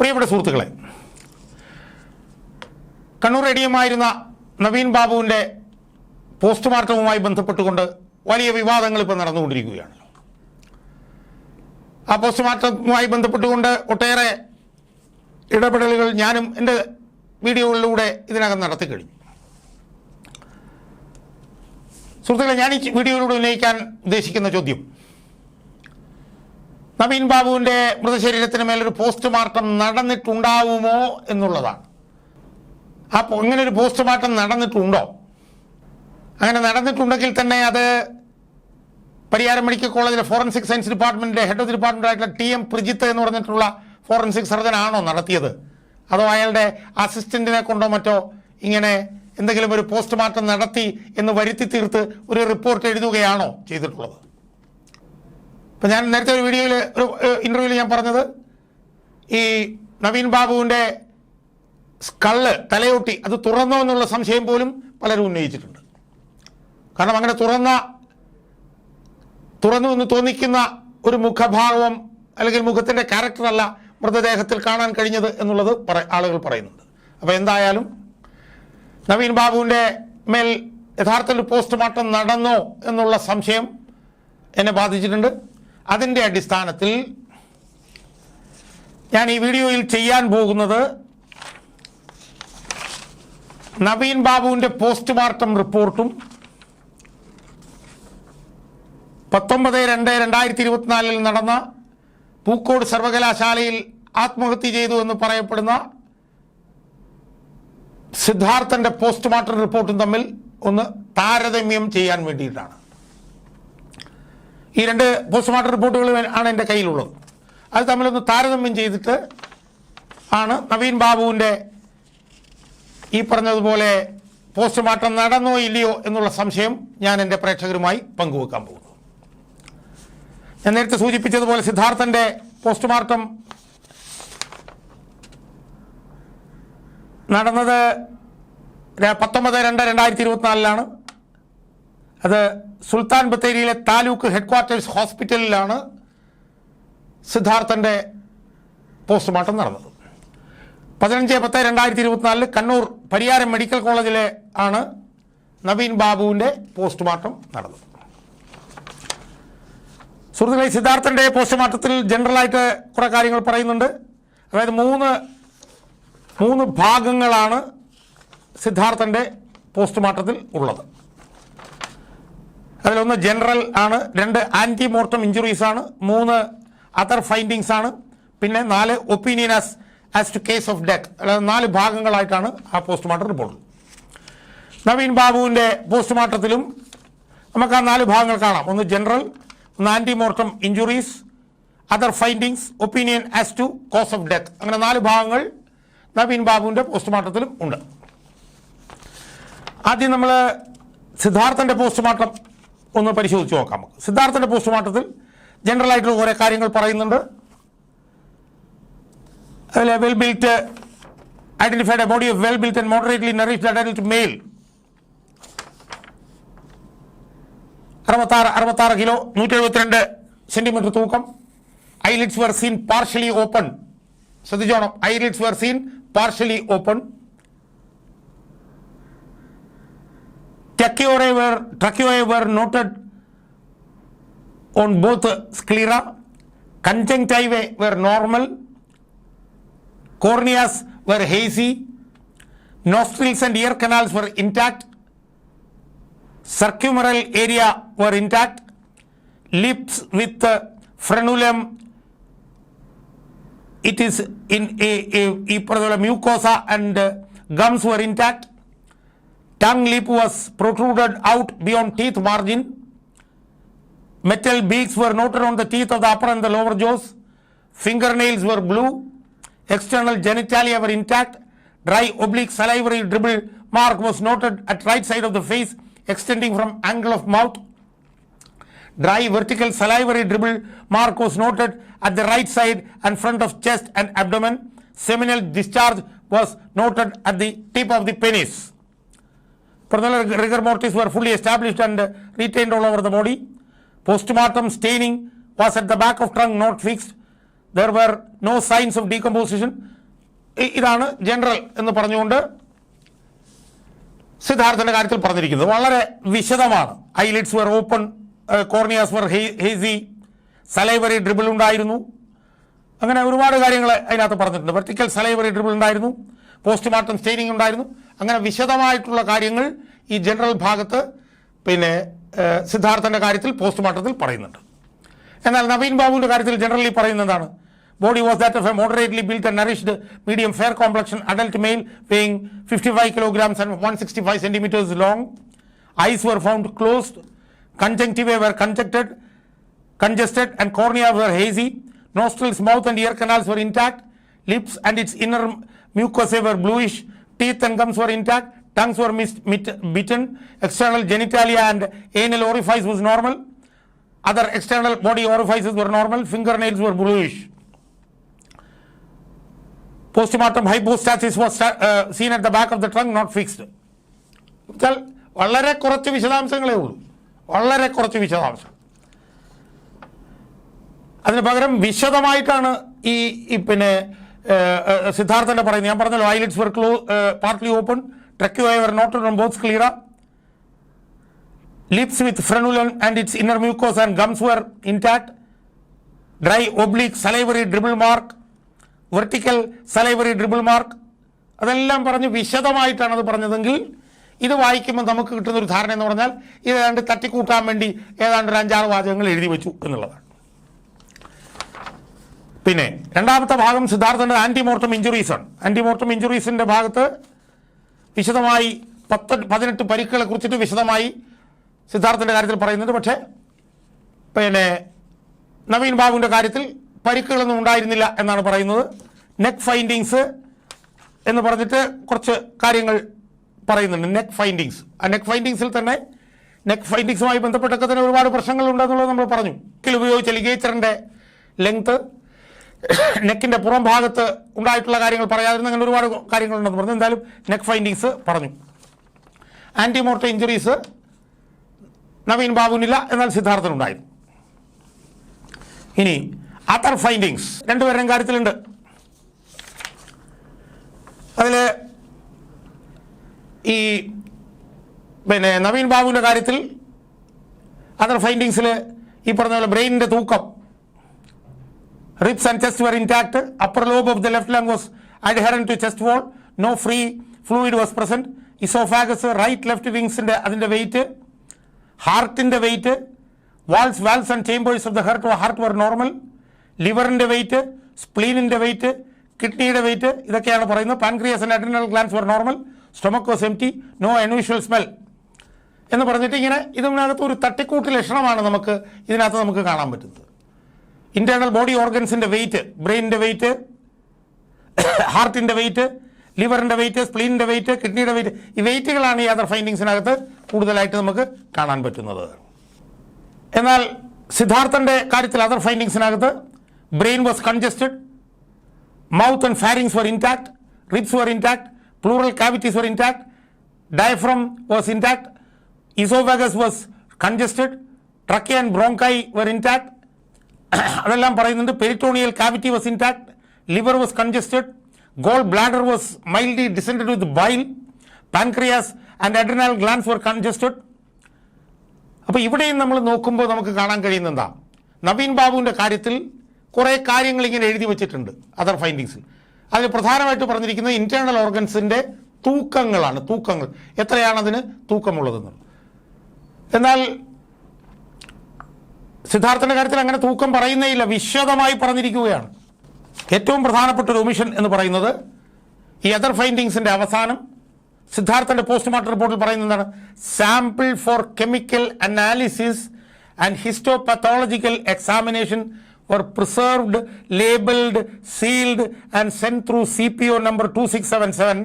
പ്രിയപ്പെട്ട സുഹൃത്തുക്കളെ, കണ്ണൂർ എഡിഎമായിരുന്ന നവീൻ ബാബുവിൻ്റെ പോസ്റ്റ്മോർട്ടവുമായി ബന്ധപ്പെട്ടുകൊണ്ട് വലിയ വിവാദങ്ങൾ ഇപ്പോൾ നടന്നുകൊണ്ടിരിക്കുകയാണ്. ആ പോസ്റ്റ്മോർട്ടവുമായി ബന്ധപ്പെട്ടുകൊണ്ട് ഒട്ടേറെ ഇടപെടലുകൾ ഞാനും എൻ്റെ വീഡിയോകളിലൂടെ ഇതിനകം നടത്തി കഴിഞ്ഞു. സുഹൃത്തുക്കളെ, ഞാൻ ഈ വീഡിയോയിലൂടെ ഉന്നയിക്കാൻ ഉദ്ദേശിക്കുന്ന ചോദ്യം, നവീൻ ബാബുവിൻ്റെ മൃതശരീരത്തിന് മേലൊരു പോസ്റ്റ്മോർട്ടം നടന്നിട്ടുണ്ടാവുമോ എന്നുള്ളതാണ്. ഇങ്ങനെ ഒരു പോസ്റ്റ്മോർട്ടം നടന്നിട്ടുണ്ടോ? അങ്ങനെ നടന്നിട്ടുണ്ടെങ്കിൽ തന്നെ അത് പരിയാരം മെഡിക്കൽ കോളേജിലെ ഫോറൻസിക് സയൻസ് ഡിപ്പാർട്ട്മെൻറ്റിൻ്റെ ഹെഡ് ഓഫ് ദി ഡിപ്പാർട്ട്മെൻറ്റായിട്ടുള്ള TM പ്രിജിത്ത് എന്ന് പറഞ്ഞിട്ടുള്ള ഫോറൻസിക് സർജൻ ആണോ നടത്തിയത്? അതോ അയാളുടെ അസിസ്റ്റൻറ്റിനെ കൊണ്ടോ മറ്റോ ഇങ്ങനെ എന്തെങ്കിലും ഒരു പോസ്റ്റ്മോർട്ടം നടത്തി എന്ന് വരുത്തി തീർത്ത് ഒരു റിപ്പോർട്ട് എഴുതുകയാണോ ചെയ്തിട്ടുള്ളത്? ഇപ്പം ഞാൻ നേരത്തെ ഒരു വീഡിയോയിൽ ഒരു ഇൻ്റർവ്യൂവിൽ ഞാൻ പറഞ്ഞത്, ഈ നവീൻ ബാബുവിൻ്റെ സ്കള്ള് തലയൊട്ടി അത് തുറന്നോ എന്നുള്ള സംശയം പോലും പലരും ഉന്നയിച്ചിട്ടുണ്ട്. കാരണം അങ്ങനെ തുറന്നു എന്ന് തോന്നിക്കുന്ന ഒരു മുഖഭാവം അല്ലെങ്കിൽ മുഖത്തിൻ്റെ ക്യാരക്ടറല്ല മൃതദേഹത്തിൽ കാണാൻ കഴിഞ്ഞത് എന്നുള്ളത് ആളുകൾ പറയുന്നുണ്ട്. അപ്പോൾ എന്തായാലും നവീൻ ബാബുവിൻ്റെ മേൽ യഥാർത്ഥത്തിൽ പോസ്റ്റ്മോർട്ടം നടന്നോ എന്നുള്ള സംശയം എന്നെ ബാധിച്ചിട്ടുണ്ട്. അതിൻ്റെ അടിസ്ഥാനത്തിൽ ഞാൻ ഈ വീഡിയോയിൽ ചെയ്യാൻ പോകുന്നത് നവീൻ ബാബുവിൻ്റെ പോസ്റ്റ്മോർട്ടം റിപ്പോർട്ടും 19/2/2024 നടന്ന പൂക്കോട് സർവകലാശാലയിൽ ആത്മഹത്യ ചെയ്തു എന്ന് പറയപ്പെടുന്ന സിദ്ധാർത്ഥൻ്റെ പോസ്റ്റ്മോർട്ടം റിപ്പോർട്ടും തമ്മിൽ ഒന്ന് താരതമ്യം ചെയ്യാൻ വേണ്ടിയിട്ടാണ്. ഈ രണ്ട് പോസ്റ്റ്മോർട്ടം റിപ്പോർട്ടുകൾ ആണ് എൻ്റെ കയ്യിലുള്ളത്. അത് തമ്മിലൊന്ന് താരതമ്യം ചെയ്തിട്ട് ആണ് നവീൻ ബാബുവിൻ്റെ ഈ പറഞ്ഞതുപോലെ പോസ്റ്റ്മോർട്ടം നടന്നോ ഇല്ലയോ എന്നുള്ള സംശയം ഞാൻ എൻ്റെ പ്രേക്ഷകരുമായി പങ്കുവെക്കാൻ പോകുന്നു. ഞാൻ നേരത്തെ സൂചിപ്പിച്ചതുപോലെ സിദ്ധാർത്ഥൻ്റെ പോസ്റ്റ്മോർട്ടം നടന്നത് 19/2/2024 അത് സുൽത്താൻ ബത്തേരിയിലെ താലൂക്ക് ഹെഡ്ക്വാർട്ടേഴ്സ് ഹോസ്പിറ്റലിലാണ് സിദ്ധാർത്ഥൻ്റെ പോസ്റ്റ്മോർട്ടം നടന്നത്. 15/10/2024 കണ്ണൂർ പരിയാരം മെഡിക്കൽ കോളേജിലെ ആണ് നവീൻ ബാബുവിൻ്റെ പോസ്റ്റ്മോർട്ടം നടന്നത്. സുഹൃത്തുക്കളെ, സിദ്ധാർത്ഥൻ്റെ പോസ്റ്റ്മോർട്ടത്തിൽ ജനറലായിട്ട് കുറേ കാര്യങ്ങൾ പറയുന്നുണ്ട്. അതായത് മൂന്ന് ഭാഗങ്ങളാണ് സിദ്ധാർത്ഥൻ്റെ പോസ്റ്റ്മോർട്ടത്തിൽ ഉള്ളത്. അതിലൊന്ന് ജനറൽ ആണ്, 2 ആൻറ്റിമോർട്ടം ഇഞ്ചുറീസ് ആണ്, 3 അതർ ഫൈൻഡിങ്സ് ആണ്, പിന്നെ 4 opinion as to case of death. അതായത് 4 ഭാഗങ്ങളായിട്ടാണ് ആ പോസ്റ്റ്മോർട്ടം റിപ്പോർട്ട്. നവീൻ ബാബുവിൻ്റെ പോസ്റ്റ്മോർട്ടത്തിലും നമുക്ക് ആ 4 ഭാഗങ്ങൾ കാണാം. ഒന്ന് ജനറൽ, ഒന്ന് antemortem injuries, other findings, opinion as to cause of death. അങ്ങനെ 4 ഭാഗങ്ങൾ നവീൻ ബാബുവിൻ്റെ പോസ്റ്റ്മോർട്ടത്തിലും ഉണ്ട്. ആദ്യം നമ്മൾ സിദ്ധാർത്ഥൻ്റെ പോസ്റ്റ്മോർട്ടം ഒന്ന് പരിശോധിച്ച് നോക്കാം. സിദ്ധാർത്ഥൻ്റെ പോസ്റ്റ്മോർട്ടത്തിൽ ജനറലായിട്ടുള്ള കുറേ കാര്യങ്ങൾ പറയുന്നുണ്ട്. അതിൽ well built identified a body of well built and moderately nourished adult male, 66 kilo, 172 centimetre തൂക്കം. Eyelids were seen partially open. ശ്രദ്ധിച്ചോണം, eyelids were seen partially open. Tracheae were noted on both sclera. Conjunctiva were normal. Corneas were hazy. Nostrils and ear canals were intact. Circumferal area were intact. Lips with frenulum, it is in a mucosa, and gums were intact. Tongue lip was protruded out beyond teeth margin. Metal beaks were noted on the teeth of the upper and the lower jaws. Fingernails were blue. External genitalia were intact. Dry oblique salivary dribble mark was noted at right side of the face, extending from angle of mouth. Dry vertical salivary dribble mark was noted at the right side and front of chest and abdomen. Seminal discharge was noted at the tip of the penis. Further rigor mortis were fully established and retained all over the body. Postmortem staining was at the back of trunk, not fixed. there were no signs of decomposition. ഇതാണ് general എന്ന് പറഞ്ഞുകൊണ്ട് സിദ്ധാർത്ഥന്റെ കാര്യത്തിൽ പറഞ്ഞിരിക്കുന്നത്. വളരെ വിശദമാണ്. Eyelids were open, corneas were hazy, salivary dribble ഉണ്ടായിരുന്നു, അങ്ങനെ ഒരുപാട് കാര്യങ്ങൾ അതിനകത്ത് പറഞ്ഞിട്ടുണ്ട്. വെർട്ടിക്കൽ സലൈവറി ഡ്രിബിൾ ഉണ്ടായിരുന്നു, പോസ്റ്റ്മോർട്ടം സ്റ്റെയിനിങ് ഉണ്ടായിരുന്നു. അങ്ങനെ വിശദമായിട്ടുള്ള കാര്യങ്ങൾ ഈ ജനറൽ ഭാഗത്ത് പിന്നെ സിദ്ധാർത്ഥന്റെ കാര്യത്തിൽ പോസ്റ്റ്മോർട്ടത്തിൽ പറയുന്നുണ്ട്. എന്നാൽ നവീൻ ബാബുവിന്റെ കാര്യത്തിൽ ജനറലി പറയുന്നത് എന്താണ്? Body was that of a moderately built and nourished, medium fair complexion adult male weighing 55 kilograms and 165 centimeters long. Eyes were found closed, conjunctiva were congested and cornea were hazy. Nostrils, mouth and ear canals were intact. Lips and its inner mucosa were bluish. Teeth and gums were intact. Tongues were bitten. External genitalia and anal orifice was normal. Other external body orifices were normal. Fingernails were bluish. Postmortem hypostasis was seen at the back of the trunk, not fixed. വളരെ കുറച്ച് വിശദാംശങ്ങളേ ഉള്ളൂ, വളരെ കുറച്ച് വിശദാംശം. അതിന് പകരം വിശദമായിട്ടാണ് ഈ പിന്നെ സിദ്ധാർത്ഥന്റെ പറയുന്നത്. ഞാൻ പറഞ്ഞല്ലോ, eyelids were partly open, tracheae were noted on both sclera, lips with frenulum and its inner mucosa and gums were intact, dry oblique salivary dribble mark, vertical salivary dribble mark, അതെല്ലാം പറഞ്ഞ് വിശദമായിട്ടാണ് അത് പറഞ്ഞതെങ്കിൽ ഇത് വായിക്കുമ്പോൾ നമുക്ക് കിട്ടുന്നൊരു ധാരണ എന്ന് പറഞ്ഞാൽ ഇത് ഏതാണ്ട് തട്ടിക്കൂട്ടാൻ വേണ്ടി ഏതാണ്ട് ഒരു 5-6 വാചകങ്ങൾ എഴുതി വെച്ചു എന്നുള്ളതാണ്. പിന്നെ രണ്ടാമത്തെ ഭാഗം സിദ്ധാർത്ഥൻ്റെ ആൻറ്റിമോർട്ടം ഇഞ്ചുറീസാണ്. ആൻറ്റിമോർട്ടം ഇഞ്ചുറീസിൻ്റെ ഭാഗത്ത് വിശദമായി 18 പരിക്കുകളെ കുറിച്ചിട്ട് വിശദമായി സിദ്ധാർത്ഥൻ്റെ കാര്യത്തിൽ പറയുന്നുണ്ട്. പക്ഷേ പിന്നെ നവീൻ ബാബുവിൻ്റെ കാര്യത്തിൽ പരിക്കുകളൊന്നും ഉണ്ടായിരുന്നില്ല എന്നാണ് പറയുന്നത്. നെക്ക് ഫൈൻഡിങ്സ് എന്ന് പറഞ്ഞിട്ട് കുറച്ച് കാര്യങ്ങൾ പറയുന്നുണ്ട്. നെക്ക് ഫൈൻഡിങ്സ്, ആ നെക്ക് ഫൈൻഡിങ്സിൽ തന്നെ നെക്ക് ഫൈൻഡിങ്സുമായി ബന്ധപ്പെട്ടൊക്കെ തന്നെ ഒരുപാട് പ്രശ്നങ്ങളുണ്ടെന്നുള്ളത് നമ്മൾ പറഞ്ഞു. നെക്കിൽ ഉപയോഗിച്ച ലിഗേച്ചറിൻ്റെ ലെങ്ത്ത്, നെക്കിൻ്റെ പുറം ഭാഗത്ത് ഉണ്ടായിട്ടുള്ള കാര്യങ്ങൾ പറയാതിരുന്ന അങ്ങനെ ഒരുപാട് കാര്യങ്ങളുണ്ടെന്ന് പറഞ്ഞു. എന്തായാലും നെക്ക് ഫൈൻഡിങ്സ് പറഞ്ഞു. ആൻറ്റിമോർട്ടം ഇഞ്ചുറീസ് നവീൻ ബാബുവിനില്ല, എന്നാൽ സിദ്ധാർത്ഥനുണ്ടായിരുന്നു. ഇനി അതർ ഫൈൻഡിങ്സ് രണ്ടുപേരുടെയും കാര്യത്തിലുണ്ട്. അതിൽ ഈ പിന്നെ നവീൻ ബാബുവിൻ്റെ കാര്യത്തിൽ അതർ ഫൈൻഡിങ്സിൽ ഈ പറഞ്ഞ പോലെ ബ്രെയിനിൻ്റെ തൂക്കം, ribs and chest were intact, upper lobe of the left lung was adherent to chest wall, no free fluid was present, esophagus, right left വിങ്സിൻ്റെ അതിൻ്റെ വെയിറ്റ്, ഹാർട്ടിൻ്റെ weight, walls and chambers of the heart were normal, ലിവറിൻ്റെ weight, സ്പ്ലീനിൻ്റെ weight, കിഡ്നിയുടെ weight, ഇതൊക്കെയാണ് പറയുന്നത്. Pancreas and adrenal glands were normal, stomach was empty, no unusual smell എന്ന് പറഞ്ഞിട്ട് ഇങ്ങനെ ഇതിനകത്ത് ഒരു തട്ടിക്കൂട്ട് ലക്ഷണമാണ് ഇതിനകത്ത് നമുക്ക് കാണാൻ പറ്റുന്നത്. ഇന്റേണൽ ബോഡി ഓർഗൻസിൻ്റെ വെയിറ്റ്, ബ്രെയിനിൻ്റെ വെയിറ്റ്, ഹാർട്ടിൻ്റെ വെയിറ്റ്, ലിവറിൻ്റെ വെയിറ്റ്, സ്പ്ലീനിൻ്റെ വെയിറ്റ്, കിഡ്നിയുടെ വെയിറ്റ്, ഈ വെയിറ്റുകളാണ് ഈ അതർ ഫൈൻഡിങ്സിനകത്ത് കൂടുതലായിട്ട് നമുക്ക് കാണാൻ പറ്റുന്നത്. എന്നാൽ സിദ്ധാർത്ഥന്റെ കാര്യത്തിൽ അതർ ഫൈൻഡിങ്സിനകത്ത് brain was congested, mouth and pharynx were intact, ribs were intact, pleural cavities were intact, diaphragm was intact, esophagus was congested, trachea and bronchi were intact, അതെല്ലാം പറയുന്നുണ്ട്. Peritoneal cavity was intact, liver was congested, gall bladder was mildly distended with bile, pancreas and adrenal glands were congested. അപ്പോൾ ഇവിടെയും നമ്മൾ നോക്കുമ്പോൾ നമുക്ക് കാണാൻ കഴിയുന്ന എന്താ, നവീൻ ബാബുവിൻ്റെ കാര്യത്തിൽ കുറേ കാര്യങ്ങൾ ഇങ്ങനെ എഴുതി വെച്ചിട്ടുണ്ട് അതർ ഫൈൻഡിങ്സിൽ. അതിൽ പ്രധാനമായിട്ട് പറഞ്ഞിരിക്കുന്നത് ഇന്റേണൽ ഓർഗൻസിൻ്റെ തൂക്കങ്ങളാണ്. തൂക്കങ്ങൾ എത്രയാണ് അതിന് തൂക്കമുള്ളതെന്നുള്ളത്. എന്നാൽ സിദ്ധാർത്ഥന്റെ കാര്യത്തിൽ അങ്ങനെ തൂക്കം പറയുന്നേയില്ല, വിശദമായി പറഞ്ഞിരിക്കുകയാണ്. ഏറ്റവും പ്രധാനപ്പെട്ട ഒരു ഒമിഷൻ എന്ന് പറയുന്നത് ഈ അതർ ഫൈൻഡിങ്സിൻ്റെ അവസാനം സിദ്ധാർത്ഥന്റെ പോസ്റ്റ്മോർട്ടം റിപ്പോർട്ടിൽ പറയുന്നത് എന്താണ്, sample for chemical analysis and histopathological examination were preserved, labeled, sealed and sent through CPO number 2677.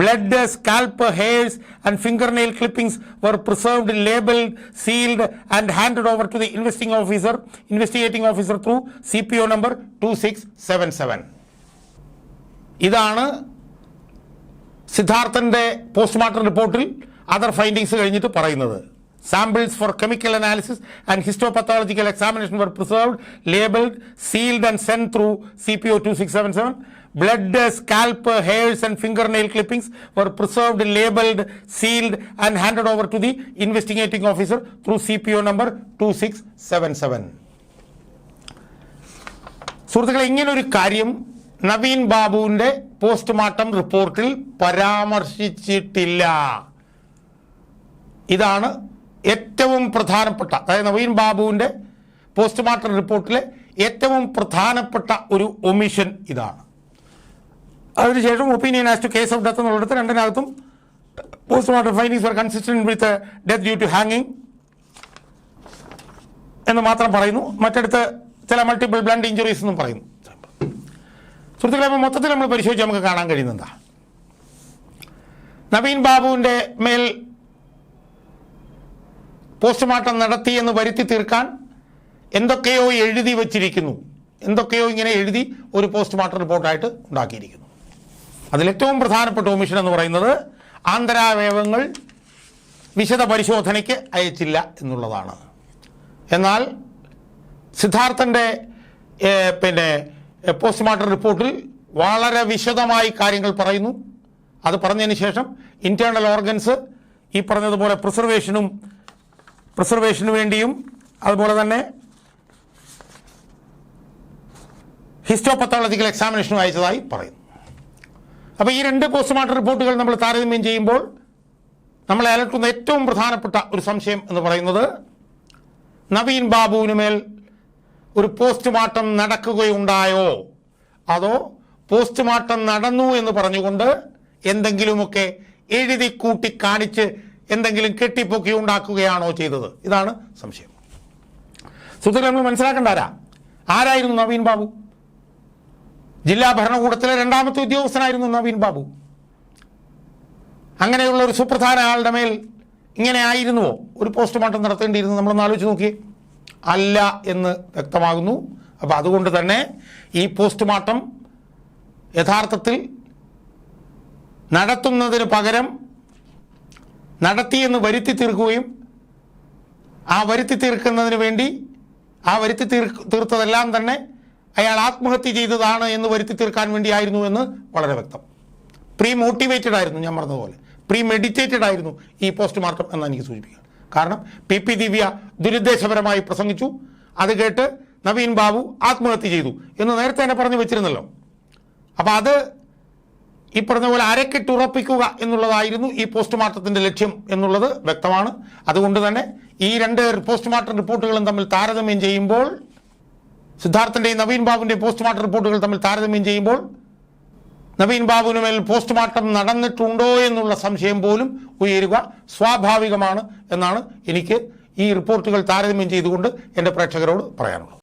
Blood, scalp hairs and fingernail clippings were preserved, labeled, sealed and handed over to the investigating officer through CPO number 2677. ഇതാണ് സിദ്ധാർത്ഥന്റെ postmortem റിപ്പോർട്ടിൽ other findings കഴിഞ്ഞിട്ട് പറയുന്നത്. samples for chemical analysis and histopathological examination were preserved, labeled, sealed and sent through CPO 2677. Blood, scalp, hairs and fingernail clippings were preserved, labeled, sealed and handed over to the investigating officer through CPO number 2677. സുഹൃത്തുക്കളെ, ഇങ്ങനൊരു കാര്യം നവീൻ ബാബുവിൻ്റെ postmortem റിപ്പോർട്ടിൽ പരാമർശിച്ചിട്ടില്ല. ഇതാണ് ഏറ്റവും പ്രധാനപ്പെട്ട, അതായത് നവീൻ ബാബുവിൻ്റെ പോസ്റ്റ്മോർട്ടം റിപ്പോർട്ടിലെ ഏറ്റവും പ്രധാനപ്പെട്ട ഒരു ഒമിഷൻ ഇതാണ്. അതിനുശേഷം opinion as to case of death എന്നുള്ളിടത്ത് രണ്ടിനകത്തും postmortem findings were consistent with death due to ഹാങ്ങിങ് എന്ന് മാത്രം പറയുന്നു. മറ്റടുത്ത് ചില മൾട്ടിപ്പിൾ ബ്ലണ്ട് ഇഞ്ചുറീസ് എന്നും പറയുന്നു. സുഹൃത്തുക്കളെ, അപ്പോൾ മൊത്തത്തിൽ നമ്മൾ പരിശോധിച്ച് നമുക്ക് കാണാൻ കഴിയുന്നതാ, നവീൻ ബാബുവിൻ്റെ മേൽ പോസ്റ്റ്മോർട്ടം നടത്തിയെന്ന് വരുത്തി തീർക്കാൻ എന്തൊക്കെയോ എഴുതി വച്ചിരിക്കുന്നു, എന്തൊക്കെയോ ഇങ്ങനെ എഴുതി ഒരു പോസ്റ്റ്മോർട്ടം റിപ്പോർട്ടായിട്ട് ഉണ്ടാക്കിയിരിക്കുന്നു. അതിലേറ്റവും പ്രധാനപ്പെട്ട ഒമിഷൻ എന്ന് പറയുന്നത് ആന്തരാവയവങ്ങൾ വിശദ പരിശോധനയ്ക്ക് അയച്ചില്ല എന്നുള്ളതാണ്. എന്നാൽ സിദ്ധാർത്ഥൻ്റെ പോസ്റ്റ്മോർട്ടം റിപ്പോർട്ടിൽ വളരെ വിശദമായി കാര്യങ്ങൾ പറയുന്നു. അത് പറഞ്ഞതിന് ശേഷം ഇൻറ്റേർണൽ ഓർഗൻസ് ഈ പറഞ്ഞതുപോലെ പ്രിസർവേഷന് വേണ്ടിയും അതുപോലെ തന്നെ ഹിസ്റ്റോപത്തോളജിക്കൽ എക്സാമിനേഷനും അയച്ചതായി പറയുന്നു. അപ്പോൾ ഈ രണ്ട് പോസ്റ്റ്മോർട്ടം റിപ്പോർട്ടുകൾ നമ്മൾ താരതമ്യം ചെയ്യുമ്പോൾ നമ്മളെ അലട്ടുന്ന ഏറ്റവും പ്രധാനപ്പെട്ട ഒരു സംശയം എന്ന് പറയുന്നത് നവീൻ ബാബുവിന് മേൽ ഒരു പോസ്റ്റ്മോർട്ടം നടക്കുകയുണ്ടായോ, അതോ പോസ്റ്റ്മോർട്ടം നടന്നു എന്ന് പറഞ്ഞുകൊണ്ട് എന്തെങ്കിലുമൊക്കെ എഴുതി കൂട്ടി കാണിച്ച് എന്തെങ്കിലും കെട്ടിപ്പൊക്കി ഉണ്ടാക്കുകയാണോ ചെയ്തത്? ഇതാണ് സംശയം. സുഹൃത്തുക്കളെ, നമ്മൾ മനസ്സിലാക്കേണ്ട ആരായിരുന്നു നവീൻ ബാബു? ജില്ലാ ഭരണകൂടത്തിലെ രണ്ടാമത്തെ ഉദ്യോഗസ്ഥനായിരുന്നു നവീൻ ബാബു. അങ്ങനെയുള്ള ഒരു സുപ്രധാന ആളുടെ മേൽ ഇങ്ങനെ ആയിരുന്നുവോ ഒരു പോസ്റ്റ്മോർട്ടം നടത്തേണ്ടിയിരുന്നു? നമ്മളൊന്ന് ആലോചിച്ച് നോക്കിയേ. അല്ല എന്ന് വ്യക്തമാകുന്നു. അപ്പോൾ അതുകൊണ്ട് തന്നെ ഈ പോസ്റ്റ്മോർട്ടം യഥാർത്ഥത്തിൽ നടത്തുന്നതിന് പകരം നടത്തിയെന്ന് വരുത്തി തീർക്കുകയും ആ വരുത്തി തീർക്കുന്നതിന് വേണ്ടി വരുത്തി തീർത്തതെല്ലാം തന്നെ അയാൾ ആത്മഹത്യ ചെയ്തതാണ് എന്ന് വരുത്തി തീർക്കാൻ വേണ്ടിയായിരുന്നു എന്ന് വളരെ വ്യക്തം. പ്രീ മോട്ടിവേറ്റഡ് ആയിരുന്നു, ഞാൻ പറഞ്ഞതുപോലെ പ്രീ മെഡിറ്റേറ്റഡ് ആയിരുന്നു ഈ പോസ്റ്റ്മോർട്ടം എന്ന് എനിക്ക് സൂചിപ്പിക്കുക. കാരണം PP ദിവ്യ ദുരുദ്ദേശപരമായി പ്രസംഗിച്ചു, അത് കേട്ട് നവീൻ ബാബു ആത്മഹത്യ ചെയ്തു എന്ന് നേരത്തെ തന്നെ പറഞ്ഞു വെച്ചിരുന്നല്ലോ. അപ്പോൾ അത് ഈ പറഞ്ഞ പോലെ അരക്കിട്ടുറപ്പിക്കുക എന്നുള്ളതായിരുന്നു ഈ പോസ്റ്റ്മോർട്ടത്തിൻ്റെ ലക്ഷ്യം എന്നുള്ളത് വ്യക്തമാണ്. അതുകൊണ്ട് തന്നെ ഈ രണ്ട് പോസ്റ്റ്മോർട്ടം റിപ്പോർട്ടുകളും തമ്മിൽ താരതമ്യം ചെയ്യുമ്പോൾ, സിദ്ധാർത്ഥൻ്റെയും നവീൻ ബാബുവിൻ്റെയും പോസ്റ്റ്മോർട്ടം റിപ്പോർട്ടുകൾ തമ്മിൽ താരതമ്യം ചെയ്യുമ്പോൾ നവീൻ ബാബുവിന് മേൽ പോസ്റ്റ്മോർട്ടം നടന്നിട്ടുണ്ടോ എന്നുള്ള സംശയം പോലും ഉയരുക സ്വാഭാവികമാണ് എന്നാണ് എനിക്ക് ഈ റിപ്പോർട്ടുകൾ താരതമ്യം ചെയ്തുകൊണ്ട് എൻ്റെ പ്രേക്ഷകരോട് പറയാനുള്ളത്.